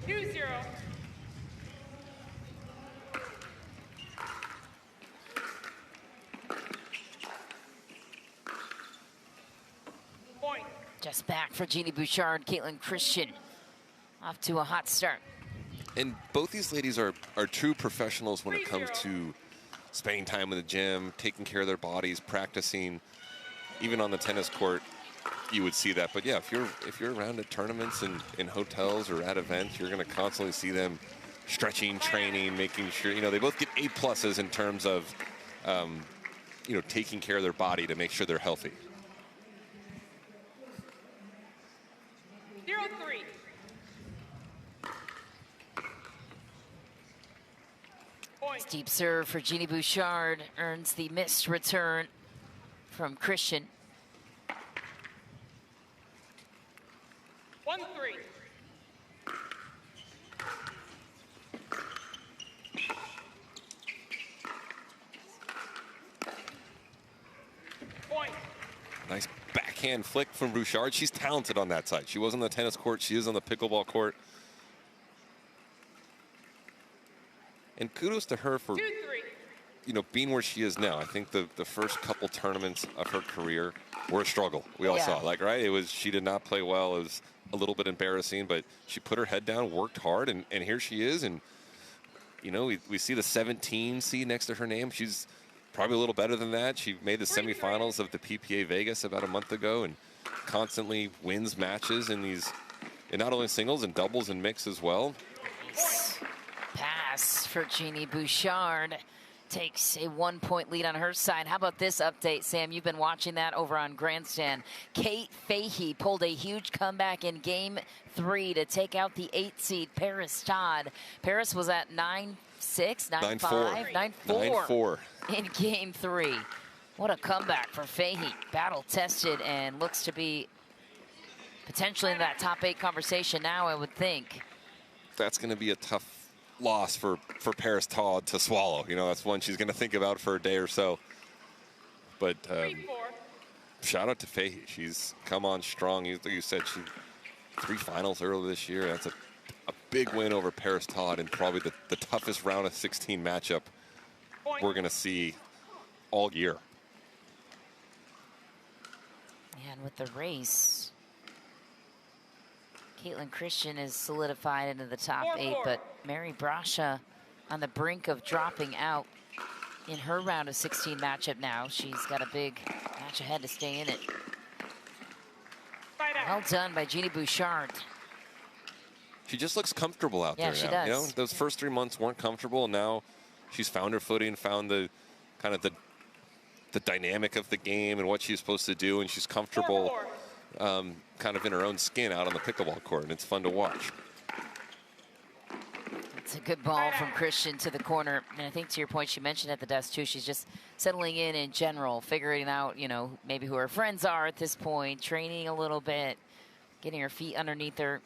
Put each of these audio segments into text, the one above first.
2-0. Point. Just back for Genie Bouchard, Kaitlyn Christian. Off to a hot start. And both these ladies are true professionals when it comes to spending time in the gym, taking care of their bodies, practicing. Even on the tennis court, you would see that. But yeah, if you're around at tournaments and in hotels or at events, you're going to constantly see them stretching, training, making sure, they both get A+ in terms of, taking care of their body to make sure they're healthy. 0-3. Deep serve for Genie Bouchard earns the missed return from Christian. 1-3. Point. Nice backhand flick from Bouchard. She's talented on that side. She was on the tennis court. She is on the pickleball court. And kudos to her for, 2-3. being where she is now. I think the first couple tournaments of her career were a struggle. We all saw, right? She did not play well. It was a little bit embarrassing, but she put her head down, worked hard, and here she is. And, we see the 17 seed next to her name. She's probably a little better than that. She made the semifinals of the PPA Vegas about a month ago and constantly wins matches in not only singles and doubles and mix as well. Nice pass for Genie Bouchard. Takes a 1-point lead on her side. How about this update, Sam? You've been watching that over on Grandstand. Kate Fahey pulled a huge comeback in Game 3 to take out the 8 seed Paris Todd. Paris was at 9-6, 9-5, 9-4 in Game 3. What a comeback for Fahey. Battle tested and looks to be potentially in that top 8 conversation now, I would think. That's going to be a tough loss for Paris Todd to swallow. That's one she's going to think about for a day or so. But shout out to Fahey. She's come on strong. You said she 3 finals earlier this year. That's a big win over Paris Todd and probably the toughest round of 16 matchup we're going to see all year. And with the race, Kaitlyn Christian is solidified into the top 8, but Mary Brasha on the brink of dropping out in her round of 16 matchup now. She's got a big match ahead to stay in it. Well done by Genie Bouchard. She just looks comfortable out there now. She does. Those first 3 months weren't comfortable, and now she's found her footing, found the kind of the dynamic of the game and what she's supposed to do, and she's comfortable kind of in her own skin out on the pickleball court, and it's fun to watch. It's a good ball from Christian to the corner. And I think to your point, she mentioned at the desk too, she's just settling in general, figuring out, maybe who her friends are at this point, training a little bit, getting her feet underneath her.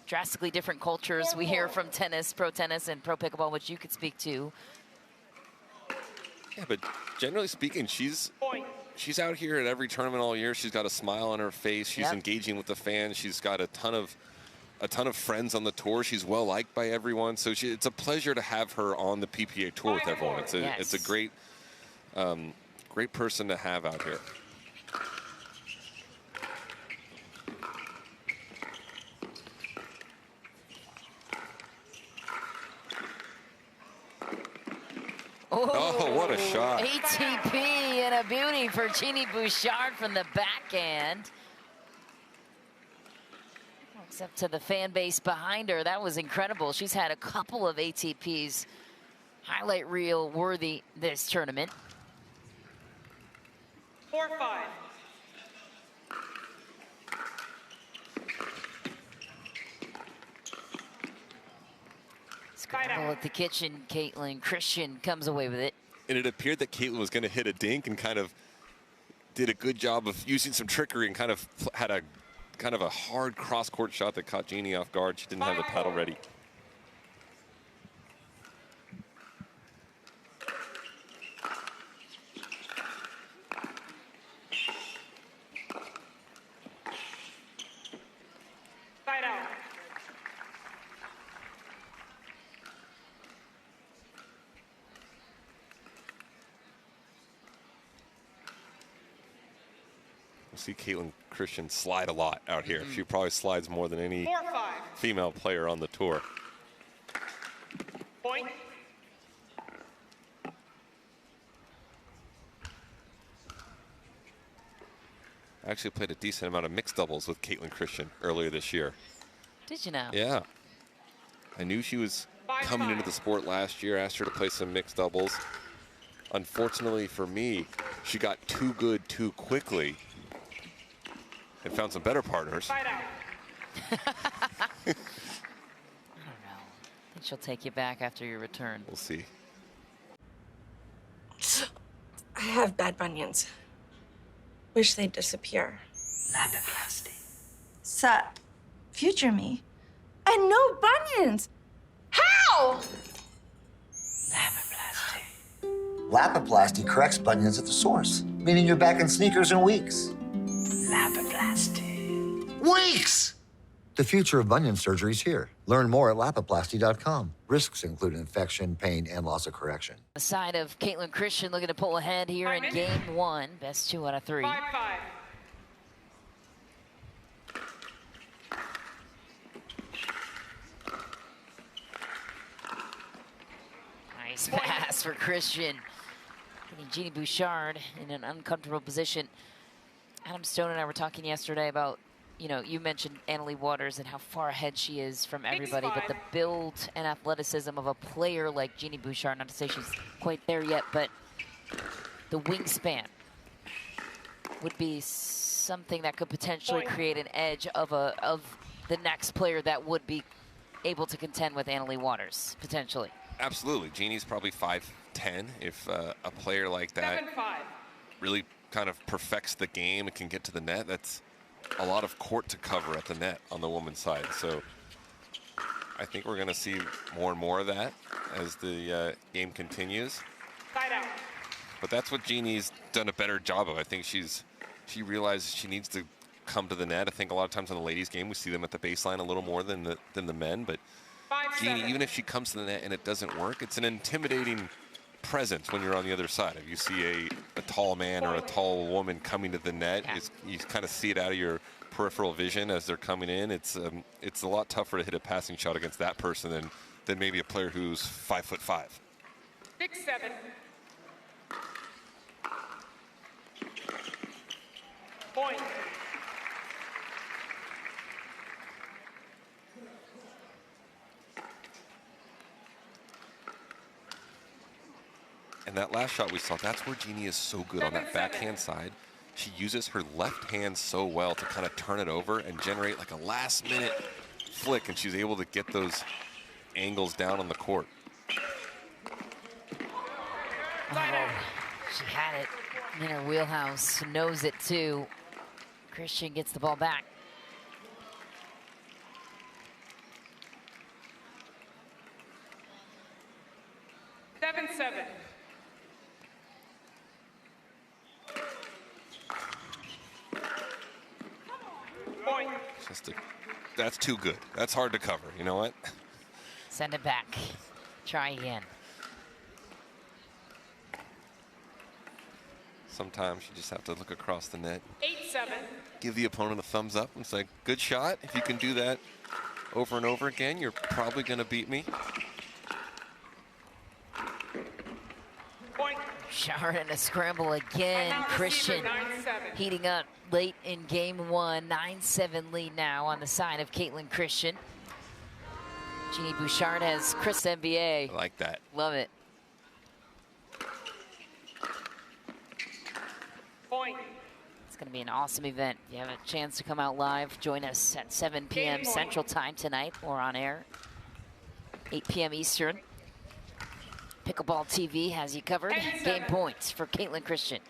Drastically different cultures we hear from tennis, pro tennis and pro pickleball, which you could speak to. Yeah, but generally speaking, she's out here at every tournament all year. She's got a smile on her face. She's engaging with the fans. She's got a ton of friends on the tour. She's well liked by everyone. So it's a pleasure to have her on the PPA tour with everyone. It's a great great person to have out here. Oh, what a shot. ATP and a beauty for Genie Bouchard from the backhand. Except to the fan base behind her. That was incredible. She's had a couple of ATPs highlight reel worthy this tournament. 4-5. Scramble at the kitchen. Kaitlyn Christian comes away with it. And it appeared that Kaitlyn was going to hit a dink and kind of did a good job of using some trickery and kind of had a hard cross-court shot that caught Genie off guard. She didn't have the paddle ready. Side out. see Kaitlyn Christian slide a lot out here. She probably slides more than any 4-5. female player on the tour. Point. I actually played a decent amount of mixed doubles with Kaitlyn Christian earlier this year. Did you know? Yeah. I knew she was coming into the sport last year, asked her to play some mixed doubles. Unfortunately for me, she got too good too quickly and found some better partners. Fight out. I don't know. I think she'll take you back after your return. We'll see. I have bad bunions. Wish they'd disappear. Lapiplasty. Sup? Future me? And no bunions! How? Lapiplasty. Lapiplasty corrects bunions at the source, meaning you're back in sneakers in weeks. Lapiplasty. Weeks! The future of bunion surgery is here. Learn more at lapiplasty.com. Risks include infection, pain, and loss of correction. The side of Kaitlyn Christian looking to pull ahead here in game 1. Best 2 out of 3. 5-5. Nice pass for Christian. Getting Genie Bouchard in an uncomfortable position. Adam Stone and I were talking yesterday about, you mentioned Annalie Waters and how far ahead she is from everybody, but the build and athleticism of a player like Genie Bouchard, not to say she's quite there yet, but the wingspan would be something that could potentially create an edge of the next player that would be able to contend with Annalie Waters, potentially. Absolutely. Genie's probably 5'10". If a player like that 7-5. really kind of perfects the game and can get to the net, that's a lot of court to cover at the net on the women's side. So I think we're going to see more and more of that as the game continues. Fight out. But that's what Genie's done a better job of. I think she realizes she needs to come to the net. I think a lot of times in the ladies' game we see them at the baseline a little more than the men. But 5-7. Genie, even if she comes to the net and it doesn't work, it's an intimidating presence when you're on the other side. If you see a tall man or a tall woman coming to the net, you kind of see it out of your peripheral vision as they're coming in. It's a lot tougher to hit a passing shot against that person than maybe a player who's 5'5". 6-7. Point. And that last shot we saw, that's where Genie is so good on that backhand side. She uses her left hand so well to kind of turn it over and generate like a last-minute flick, and she's able to get those angles down on the court. Oh, she had it in her wheelhouse, knows it too. Christian gets the ball back. Seven. Point. That's too good. That's hard to cover. You know what? Send it back. Try again. Sometimes you just have to look across the net. 8-7. Give the opponent a thumbs up and say, good shot. If you can do that over and over again, you're probably going to beat me. Point. Bouchard in a scramble again. Timeout Christian receiver, 9-7. heating up late in game 1. 9-7 lead now on the side of Kaitlyn Christian. Genie Bouchard has Chris NBA. I like that. Love it. Point. It's going to be an awesome event. If you have a chance to come out live, join us at 7 p.m. Central Time tonight or on air, 8 p.m. Eastern. Pickleball TV has you covered. Game points for Kaitlyn Christian.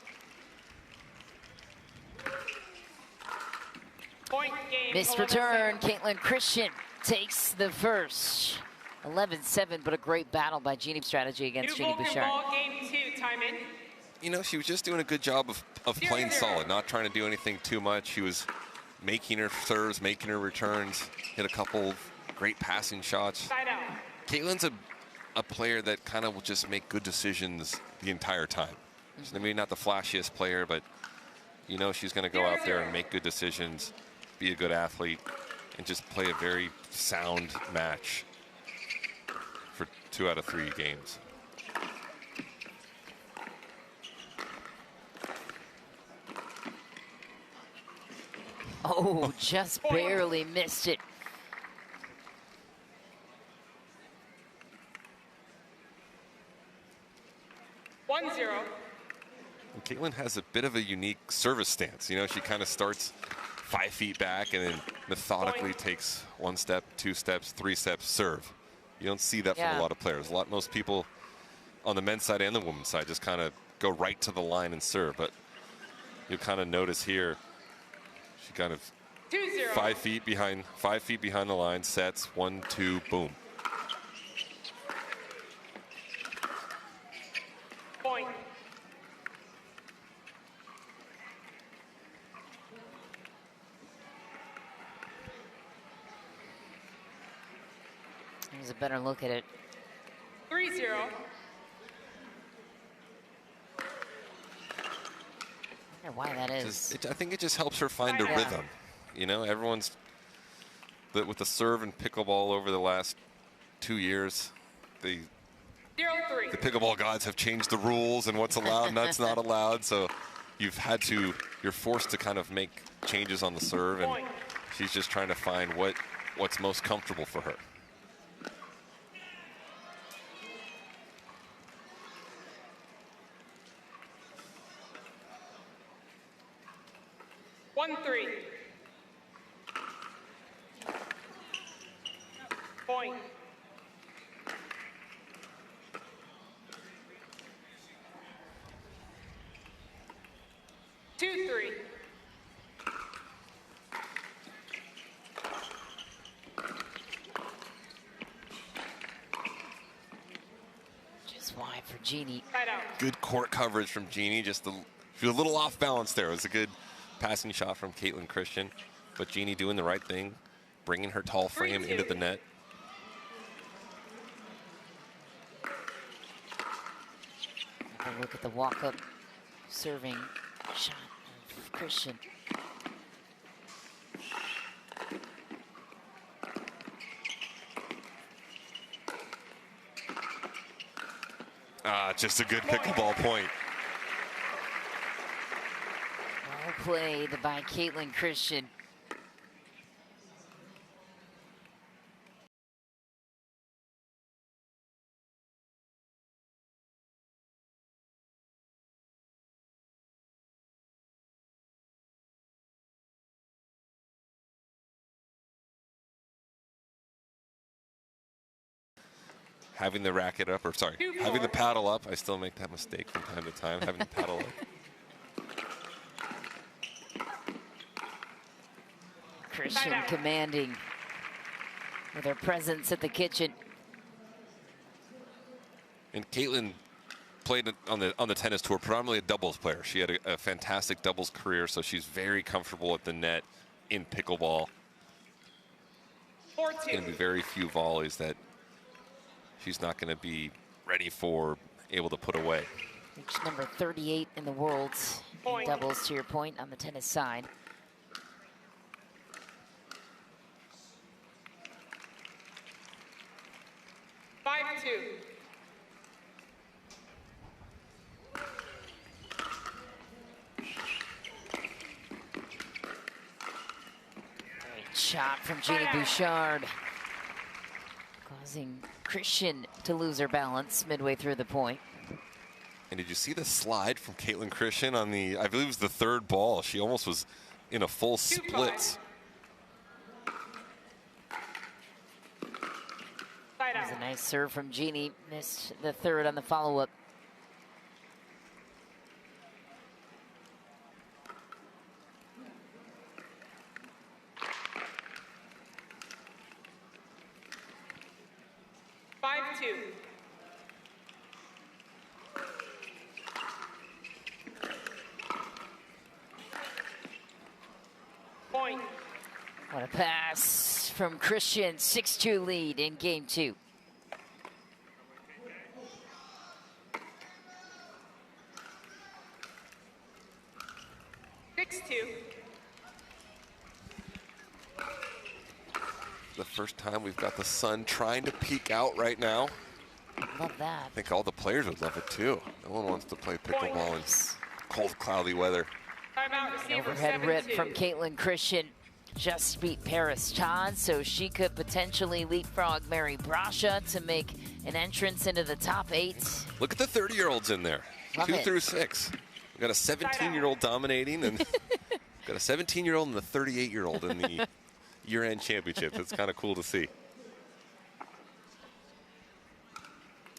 Point game. Missed return. Kaitlyn Christian takes the first. 11-7, but a great battle by Genie strategy against Genie Bouchard. Ball, game 2, time in. You know, she was just doing a good job of playing solid, not trying to do anything too much. She was making her serves, making her returns, hit a couple great passing shots. Side out. Kaitlyn's a player that kind of will just make good decisions the entire time. She's maybe not the flashiest player, but You know she's going to go out there and make good decisions, be a good athlete, and just play a very sound match for 2 out of 3 games. Oh, just barely missed it. One zero. And Kaitlyn has a bit of a unique service stance. You know, she kind of starts 5 feet back and then methodically takes 1 step, 2 steps, 3 steps, serve. You don't see that from a lot of players. Most people on the men's side and the women's side just kind of go right to the line and serve. But you'll kind of notice here, she kind of 2-0. 5 feet behind the line, sets 1, 2, boom. Point. Here's a better look at it. 3-0. I wonder why that is. I think it just helps her find a rhythm. You know, everyone's with the serve and pickleball over the last 2 years. The 0-3. pickleball gods have changed the rules and what's allowed and what's not allowed. So you're forced to kind of make changes on the serve, and she's just trying to find what's most comfortable for her. One three. Point. Two three. Just wide for Genie. Tied out. Good court coverage from Genie. She was a little off balance there. It was a good passing shot from Kaitlyn Christian, but Genie doing the right thing, bringing her tall frame into the net. Have a look at the walk-up serving shot of Christian. Just a good pickleball point. Well played by Kaitlyn Christian. Having the racket up, having the paddle up. I still make that mistake from time to time, having the paddle up. Christian commanding with her presence at the kitchen. And Kaitlyn played on the tennis tour, predominantly a doubles player. She had a fantastic doubles career, so she's very comfortable at the net in pickleball. 4-2. Going to be very few volleys that she's not going to be ready for, able to put away. Reached number 38 in the world in doubles, to your point, on the tennis side. Five two. Great shot from Genie Bouchard, causing Christian to lose her balance midway through the point. And did you see the slide from Kaitlyn Christian on I believe it was the 3rd ball? She almost was in a full split. That was a nice serve from Genie. Missed the 3rd on the follow-up. Point. What a pass from Christian. 6-2 lead in game 2. the first time we've got the sun trying to peek out right now. Love that. I think all the players would love it too. No one wants to play pickleball in cold, cloudy weather. Timeout, receiver, Overhead rip 7-2. from Kaitlyn Christian. Just beat Paris Todd, so she could potentially leapfrog Mary Brasha to make an entrance into the top 8. Look at the 30-year-olds in there. Love 2 it. through 6. We've got a 17-year-old dominating, and got a 17-year-old and a 38-year-old in the year-end championships. It's kind of cool to see.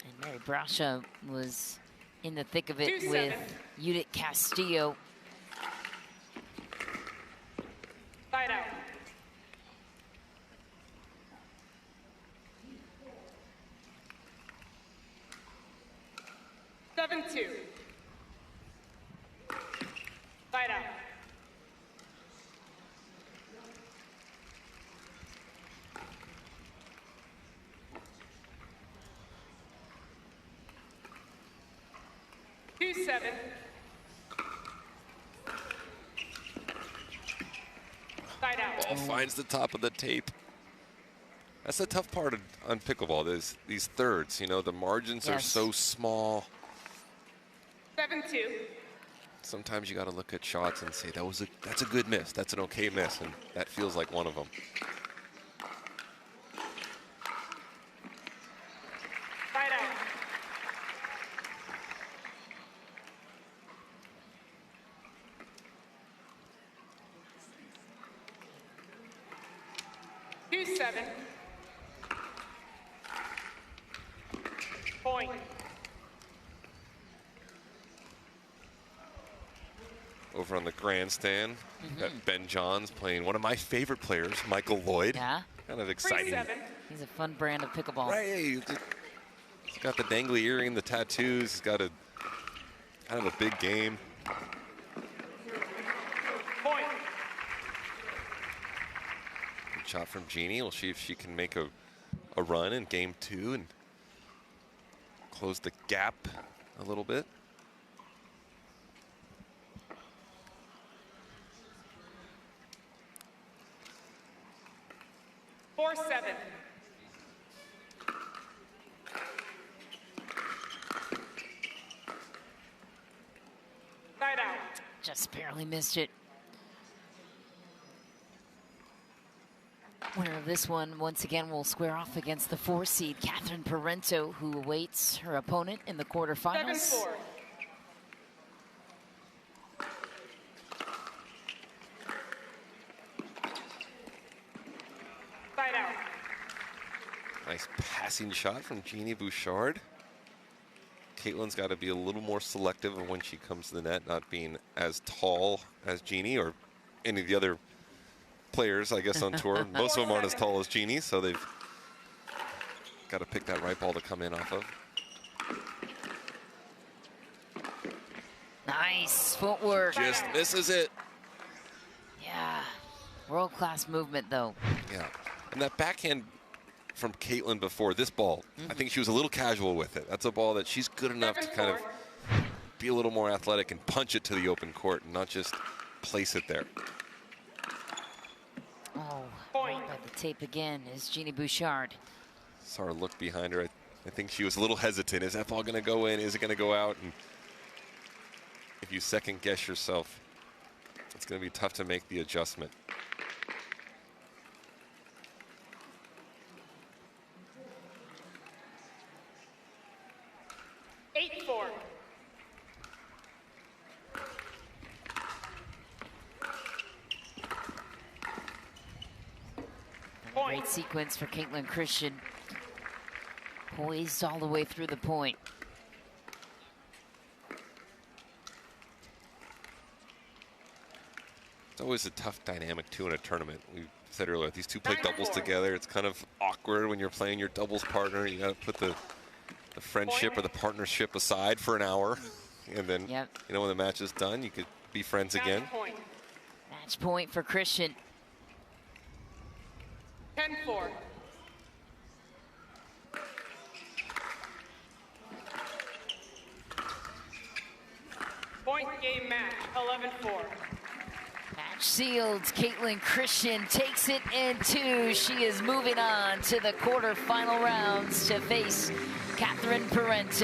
And Mary Brasha was in the thick of it 2-7. with Judith Castillo. Side out. Seven, 2. Side out. Two, 7. Side out. Ball finds the top of the tape. That's the tough part on pickleball. There's these thirds. You know, the margins are Yes. so small. 7-2. Sometimes you got to look at shots and say that's a good miss. That's an okay miss, and that feels like one of them. Side out. Two, 7. Point. Over on the grandstand, got Ben Johns playing one of my favorite players, Michael Lloyd. Yeah, Kind of 3, exciting. 7. he's a fun brand of pickleball. Right, he's got the dangly earring, the tattoos. He's got a kind of a big game. Point. Good shot from Genie. We'll see if she can make a run in game 2 and close the gap a little bit. Four, 7. Side out. Just barely missed it. Winner of this one, once again, will square off against the 4 seed, Catherine Parento, who awaits her opponent in the quarterfinals. 7-4. Side out. Nice passing shot from Genie Bouchard. Kaitlyn's got to be a little more selective of when she comes to the net, not being as tall as Genie or any of the other players, I guess, on tour. Most of them aren't as tall as Genie, so they've got to pick that right ball to come in off of. Nice footwork. Just misses it. Yeah, world-class movement, though. Yeah, and that backhand from Kaitlyn before this ball, I think she was a little casual with it. That's a ball that she's good enough to kind of be a little more athletic and punch it to the open court and not just place it there. Oh, Point. by the tape again is Genie Bouchard. Saw her look behind her. I think she was a little hesitant. Is that ball going to go in? Is it going to go out? And if you second guess yourself, it's going to be tough to make the adjustment. Eight, 4. Great sequence for Kaitlyn Christian. Poised all the way through the point. It's always a tough dynamic, too, in a tournament. We said earlier, these two play 9-4. doubles together. It's kind of awkward when you're playing your doubles partner. You got to put the friendship or the partnership aside for an hour. And then, Yep. you know, when the match is done, you could be friends again. Point. Match point for Christian. 10-4. Point game match, 11-4. Match sealed. Kaitlyn Christian takes it in 2. She is moving on to the quarterfinal rounds to face Catherine Parente.